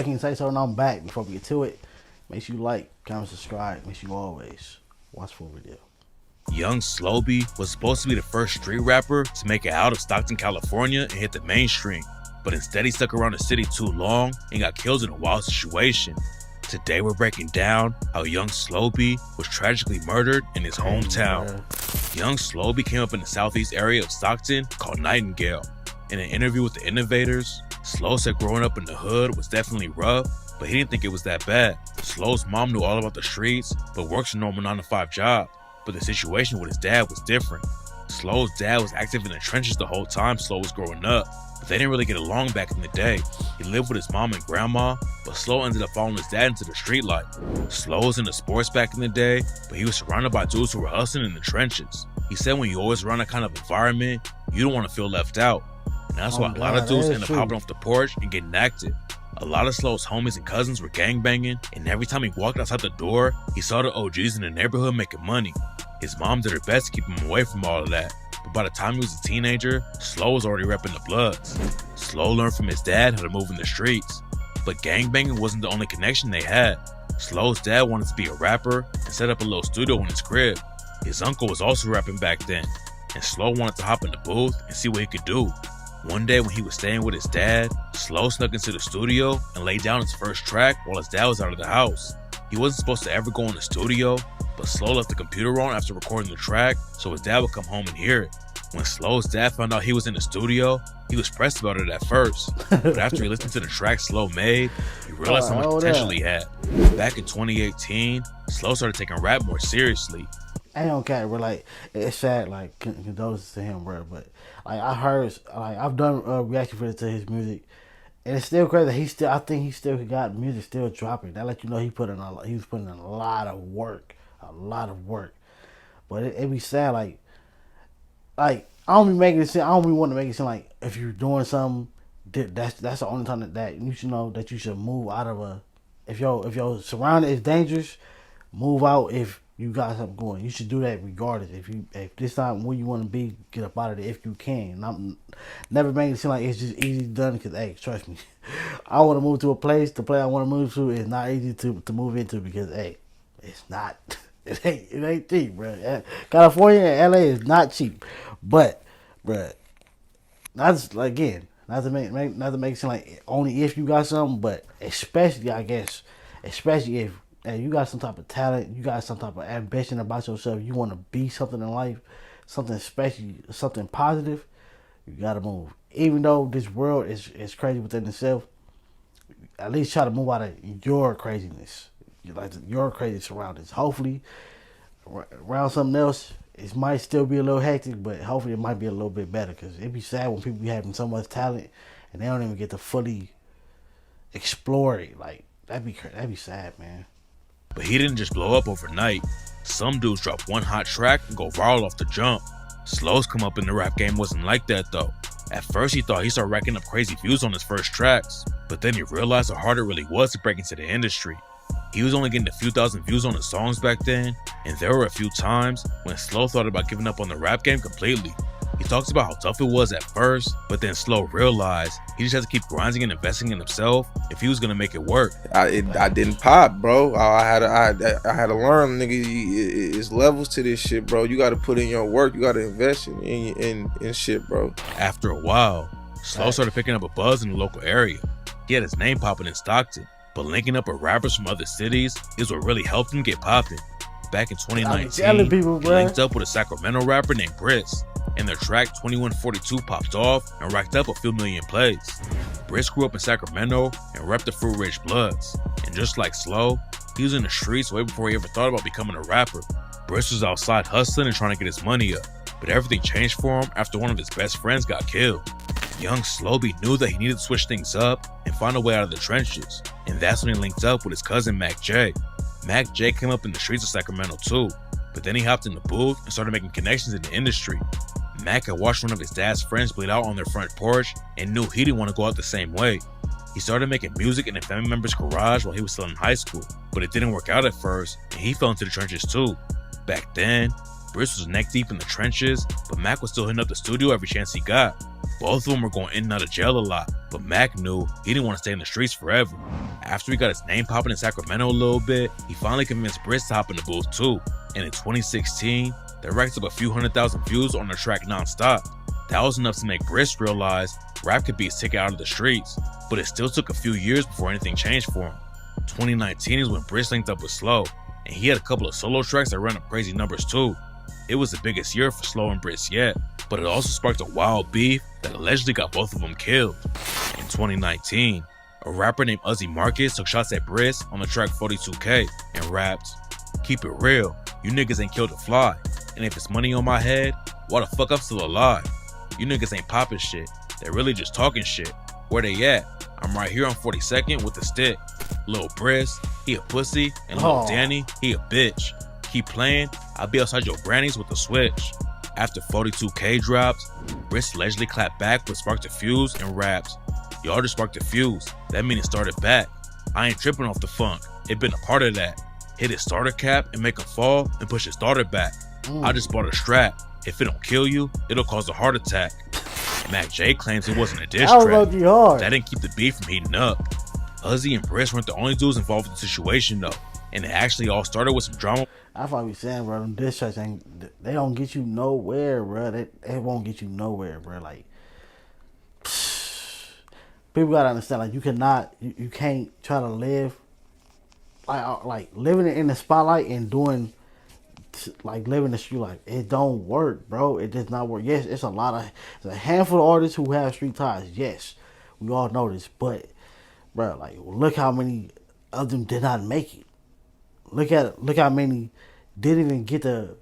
ahead and say something. I'm back. Before we get to it, make sure you like, comment, subscribe. Make sure you always watch full video. Young Slo-Be was supposed to be the first street rapper to make it out of Stockton, California and hit the mainstream, but instead he stuck around the city too long and got killed in a wild situation. Today we're breaking down how young Slo-Be was tragically murdered in his hometown. Young Slo-Be came up in the southeast area of Stockton called Nightingale. In an interview with The Innovators, Slo said growing up in the hood was definitely rough, but he didn't think it was that bad. Slo's mom knew all about the streets, but works a normal 9-to-5 job. But the situation with his dad was different. Slo's dad was active in the trenches the whole time Slo was growing up, but they didn't really get along back in the day. He lived with his mom and grandma, but Slo ended up following his dad into the street life. Slo was into sports back in the day, but he was surrounded by dudes who were hustling in the trenches. He said when you're always around that kind of environment, you don't want to feel left out. And that's why a lot of dudes end up hopping off the porch and getting active. A lot of Slo's homies and cousins were gangbanging, and every time he walked outside the door, he saw the OGs in the neighborhood making money. His mom did her best to keep him away from all of that, but by the time he was a teenager, Slo was already repping the Bloods. Slo learned from his dad how to move in the streets, but gangbanging wasn't the only connection they had. Slo's dad wanted to be a rapper and set up a little studio in his crib. His uncle was also rapping back then, and Slo wanted to hop in the booth and see what he could do. One day when he was staying with his dad, Slo snuck into the studio and laid down his first track while his dad was out of the house. He wasn't supposed to ever go in the studio, but Slo left the computer on after recording the track so his dad would come home and hear it. When Slo's dad found out he was in the studio, he was pressed about it at first, but after he listened to the track Slo made, he realized how much potential he had. Back in 2018, Slo started taking rap more seriously. I don't care, bro. Like, it's sad. Like, condolences to him, bro. But like, I heard, like, I've done reaction videos to his music, and it's still crazy. I think he still got music still dropping. That let you know he was putting in a lot of work, But it be sad. Like I don't be making it seem. I don't be wanting to make it seem like if you're doing something, that's the only time that you should know that you should move out of a. If your surrounding is dangerous, move out. If you got something going, you should do that regardless. If this not where you want to be, get up out of there if you can. And I'm never making it seem like it's just easy done because, hey, trust me, I want to move to a place. The place I want to move to is not easy to move into because, hey, it's not. It ain't cheap, bro. California and LA is not cheap, but, bro, not to make it seem like only if you got something, but especially if. And you got some type of talent, you got some type of ambition about yourself, you want to be something in life, something special, something positive, you got to move. Even though this world is crazy within itself, at least try to move out of your craziness, like your crazy surroundings. Hopefully, around something else, it might still be a little hectic, but hopefully it might be a little bit better because it'd be sad when people be having so much talent and they don't even get to fully explore it. Like, that'd be sad, man. But he didn't just blow up overnight. Some dudes drop one hot track and go viral off the jump. Slo's come up in the rap game wasn't like that though. At first he thought he started racking up crazy views on his first tracks, but then he realized how hard it really was to break into the industry. He was only getting a few thousand views on his songs back then, and there were a few times when Slo thought about giving up on the rap game completely. He talks about how tough it was at first, but then Slo realized he just had to keep grinding and investing in himself if he was gonna make it work. I didn't pop, bro. I had to learn, nigga. It's levels to this shit, bro. You got to put in your work. You got to invest in shit, bro. After a while, Slo started picking up a buzz in the local area. He had his name popping in Stockton, but linking up with rappers from other cities is what really helped him get popping. Back in 2019, he linked up with a Sacramento rapper named Briss, and their track 2142 popped off and racked up a few million plays. Briss grew up in Sacramento and repped the Fruit Ridge Bloods, and just like Slo, he was in the streets way before he ever thought about becoming a rapper. Briss was outside hustling and trying to get his money up, but everything changed for him after one of his best friends got killed. Young Slo-Be knew that he needed to switch things up and find a way out of the trenches, and that's when he linked up with his cousin Mac J. Mac J came up in the streets of Sacramento too, but then he hopped in the booth and started making connections in the industry. Mac had watched one of his dad's friends bleed out on their front porch and knew he didn't want to go out the same way. He started making music in a family member's garage while he was still in high school, but it didn't work out at first and he fell into the trenches too. Back then, Briss was neck deep in the trenches, but Mac was still hitting up the studio every chance he got. Both of them were going in and out of jail a lot, but Mac knew he didn't want to stay in the streets forever. After he got his name popping in Sacramento a little bit, he finally convinced Briss to hop in the booth too. And in 2016, they racked up a few 100,000 views on their track Non-Stop. That was enough to make Briss realize rap could be his ticket out of the streets, but it still took a few years before anything changed for him. 2019 is when Briss linked up with Slo, and he had a couple of solo tracks that ran up crazy numbers too. It was the biggest year for Slo and Briss yet, but it also sparked a wild beef that allegedly got both of them killed. In 2019, a rapper named Uzi Marcus took shots at Briss on the track 42K and rapped, "Keep it real, you niggas ain't killed a fly, and if it's money on my head, why the fuck I'm still alive? You niggas ain't popping shit, they're really just talking shit. Where they at? I'm right here on 42nd with the stick. Lil Briss, he a pussy, and Lil Danny, he a bitch. Keep playing, I'll be outside your grannies with the switch." After 42K dropped, Briss allegedly clapped back but sparked a fuse and raps, "Y'all just sparked a fuse, that mean it started back. I ain't tripping off the funk, it been a part of that. Hit his starter cap and make him fall and push his starter back. I just bought a strap, if it don't kill you, it'll cause a heart attack." Mac J claims it wasn't a diss track. That didn't keep the beef from heating up. Uzi and Briss weren't the only dudes involved in the situation though, and it actually all started with some drama. That's why we saying, bro, them diss tracks they don't get you nowhere, bro. They won't get you nowhere, bro. Like, people gotta understand, like, you can't try to live like living in the spotlight and doing like living the street life. It don't work, bro. It does not work. Yes, it's a handful of artists who have street ties. Yes, we all know this, but bro, like, look how many of them did not make it. Look how many didn't even get that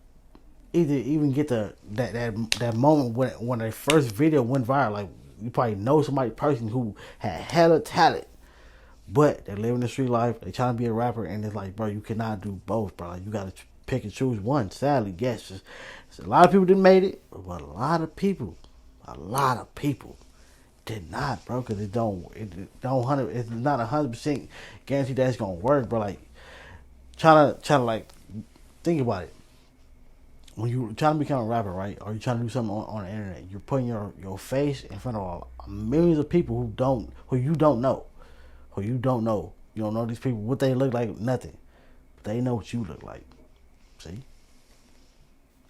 moment when their first video went viral. Like, you probably know somebody person who had hella talent, but they live in the street life. They trying to be a rapper, and it's like, bro, you cannot do both, bro. Like, you gotta pick and choose one. Sadly, yes, a lot of people didn't made it, but a lot of people did not, bro. Because it's not 100% guaranteed that it's gonna work, bro. Like, try to like think about it. When you trying to become a rapper, right, or you trying to do something on the internet, you're putting your face in front of millions of people who you don't know. You don't know these people, what they look like, nothing. But they know what you look like. See?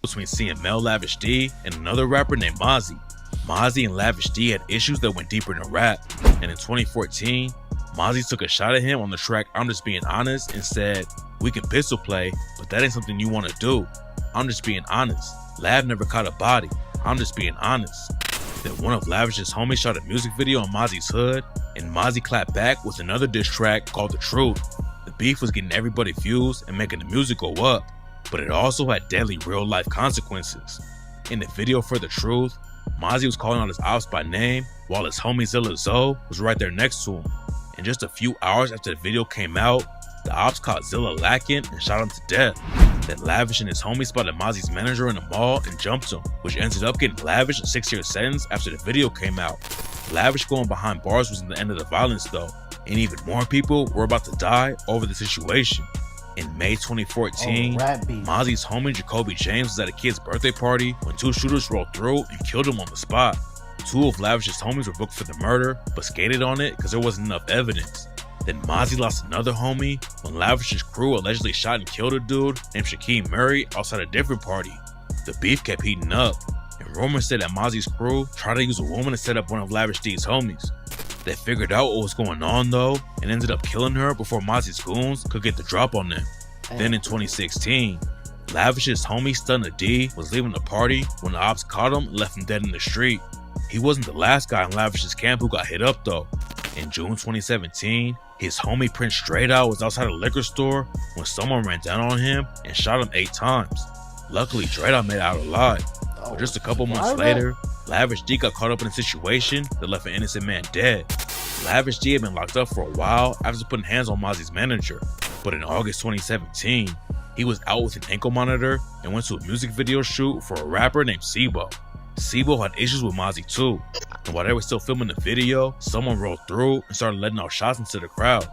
Between seeing Mel Lavish D and another rapper named Mozzie. Mozzie and Lavish D had issues that went deeper into rap, and in 2014, Mozzie took a shot at him on the track "I'm Just Being Honest" and said, "We can pistol play, but that ain't something you want to do. I'm just being honest. Lav never caught a body. I'm just being honest." Then one of Lavish's homies shot a music video on Mozzie's hood, and Mozzie clapped back with another diss track called "The Truth." The beef was getting everybody views and making the music go up, but it also had deadly real-life consequences. In the video for "The Truth," Mozzie was calling out his ops by name, while his homie Zilla Zoe was right there next to him. And just a few hours after the video came out, the ops caught Zilla lacking and shot him to death. Then Lavish and his homie spotted Mozzie's manager in the mall and jumped him, which ended up getting Lavish a 6-year sentence after the video came out. Lavish going behind bars wasn't the end of the violence though, and even more people were about to die over the situation. In May 2014, Mozzie's homie Jacoby James was at a kid's birthday party when two shooters rolled through and killed him on the spot. Two of Lavish's homies were booked for the murder, but skated on it because there wasn't enough evidence. Then Mozzie lost another homie when Lavish's crew allegedly shot and killed a dude named Shaquem Murray outside a different party. The beef kept heating up, and rumors said that Mozzie's crew tried to use a woman to set up one of Lavish D's homies. They figured out what was going on though, and ended up killing her before Mozzie's goons could get the drop on them. Then in 2016, Lavish's homie Stunna D was leaving the party when the ops caught him and left him dead in the street. He wasn't the last guy in Lavish's camp who got hit up though. In June 2017, his homie Prince Straight Out was outside a liquor store when someone ran down on him and shot him 8 times. Luckily, Straight Out made it out alive. But just a couple months later, Lavish D got caught up in a situation that left an innocent man dead. Lavish D had been locked up for a while after putting hands on Mozzie's manager. But in August 2017, he was out with an ankle monitor and went to a music video shoot for a rapper named Slo-Be. Slo-Be had issues with Mozzie too, and while they were still filming the video, someone rolled through and started letting out shots into the crowd.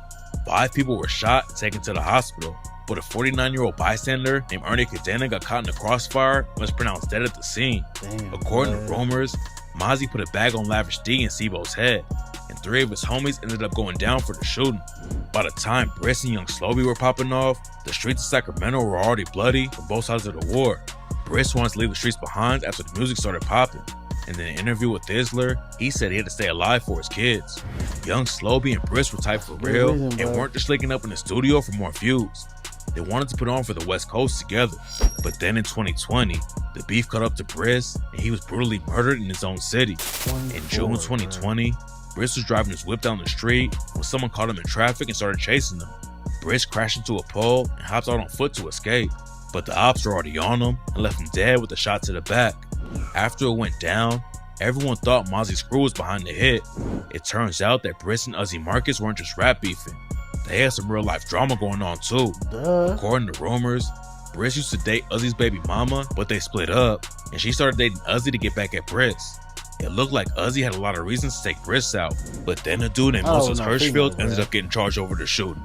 5 people were shot and taken to the hospital, but a 49-year-old bystander named Ernie Cadena got caught in the crossfire and was pronounced dead at the scene. According to rumors, Mozzie put a bag on Lavish D and Sebo's head, and 3 of his homies ended up going down for the shooting. By the time Briss and young Slo-Be were popping off, the streets of Sacramento were already bloody from both sides of the war. Briss wanted to leave the streets behind after the music started popping, and in an interview with Thizzler, he said he had to stay alive for his kids. Young Slo-Be and Briss were tight for real and weren't just linking up in the studio for more views. They wanted to put on for the West Coast together. But then in 2020, the beef caught up to Briss and he was brutally murdered in his own city. In June 2020, Briss was driving his whip down the street when someone caught him in traffic and started chasing him. Briss crashed into a pole and hopped out on foot to escape, but the ops were already on him and left him dead with a shot to the back. After it went down, everyone thought Mozzie Screw was behind the hit. It turns out that Briss and Uzi Marcus weren't just rap beefing. They had some real life drama going on too. According to rumors, Briss used to date Uzi's baby mama, but they split up, and she started dating Uzi to get back at Briss. It looked like Uzi had a lot of reasons to take Briss out, but then a dude named Moses Hirschfield ended up getting charged over the shooting.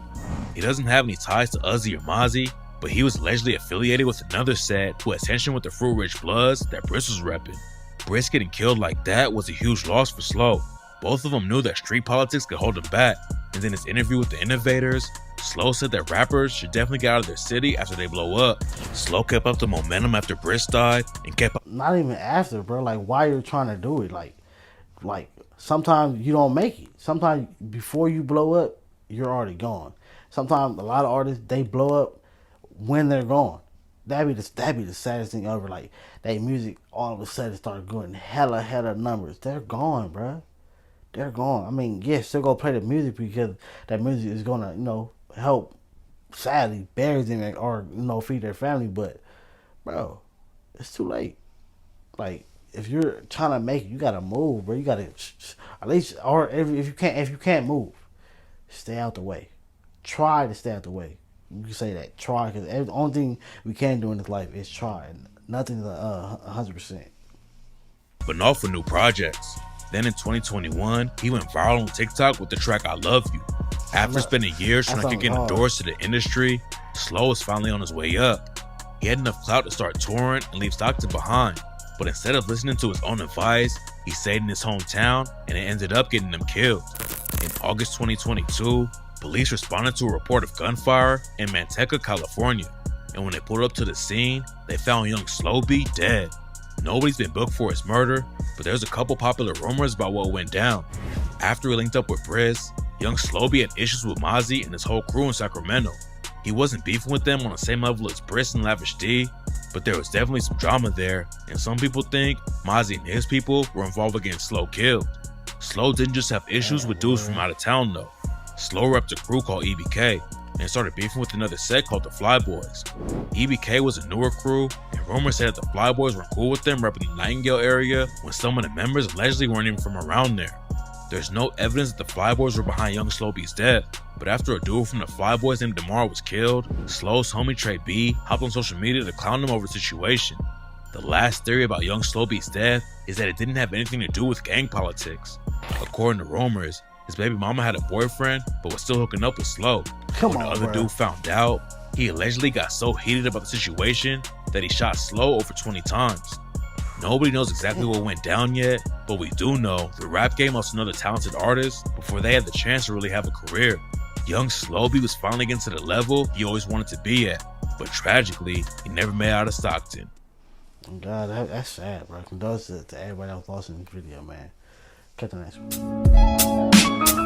He doesn't have any ties to Uzi or Mozzie, but he was allegedly affiliated with another set who had tension with the Fruit Rich Bloods that Briss was repping. Briss getting killed like that was a huge loss for Slo. Both of them knew that street politics could hold him back, and in his interview with the Innovators, Slo said that rappers should definitely get out of their city after they blow up. Slo kept up the momentum after Briss died and kept up. Not even after, bro. Like, why you're trying to do it? Like sometimes you don't make it. Sometimes before you blow up, you're already gone. Sometimes a lot of artists, they blow up when they're gone. That'd be the saddest thing ever. Like, they music all of a sudden start going hella numbers. They're gone, bro. They're gone. I mean, yes, still go play the music because that music is gonna, help, sadly, bury them or feed their family. But, bro, it's too late. Like, if you're trying to make it, you gotta move, bro. You gotta at least, or if you can't move, stay out the way. Try to stay out the way. You can say that. Try, because the only thing we can do in this life is try. Nothing's 100%. But not for new projects. Then in 2021, he went viral on TikTok with the track I Love You. After spending years trying to kick in the doors to the industry, Slo was finally on his way up. He had enough clout to start touring and leave Stockton behind. But instead of listening to his own advice, he stayed in his hometown and it ended up getting him killed. In August 2022, police responded to a report of gunfire in Manteca, California. And when they pulled up to the scene, they found young Slo-Be dead. Nobody's been booked for his murder, but there's a couple popular rumors about what went down. After he linked up with Briss, young Slo-Be had issues with Mozzie and his whole crew in Sacramento. He wasn't beefing with them on the same level as Briss and Lavish D, but there was definitely some drama there, and some people think Mozzie and his people were involved in getting Slo killed. Slo didn't just have issues with dudes from out of town though. Slo repped a crew called EBK, and started beefing with another set called the Flyboys. EBK was a newer crew, and rumors said that the Flyboys weren't cool with them repping the Nightingale area when some of the members allegedly weren't even from around there. There's no evidence that the Flyboys were behind young Slo-Be's death, but after a dude from the Flyboys named DeMar was killed, Slo's homie Trey B hopped on social media to clown him over the situation. The last theory about young Slo-Be's death is that it didn't have anything to do with gang politics. According to rumors, his baby mama had a boyfriend, but was still hooking up with Slo. When the other dude found out, he allegedly got so heated about the situation that he shot Slo over 20 times. Nobody knows exactly what went down yet, but we do know the rap game lost another talented artist before they had the chance to really have a career. Young Slo-Be was finally getting to the level he always wanted to be at, but tragically, he never made it out of Stockton. God, that's sad, bro. Condolences to everybody that was lost in this video, man. Catch the next one.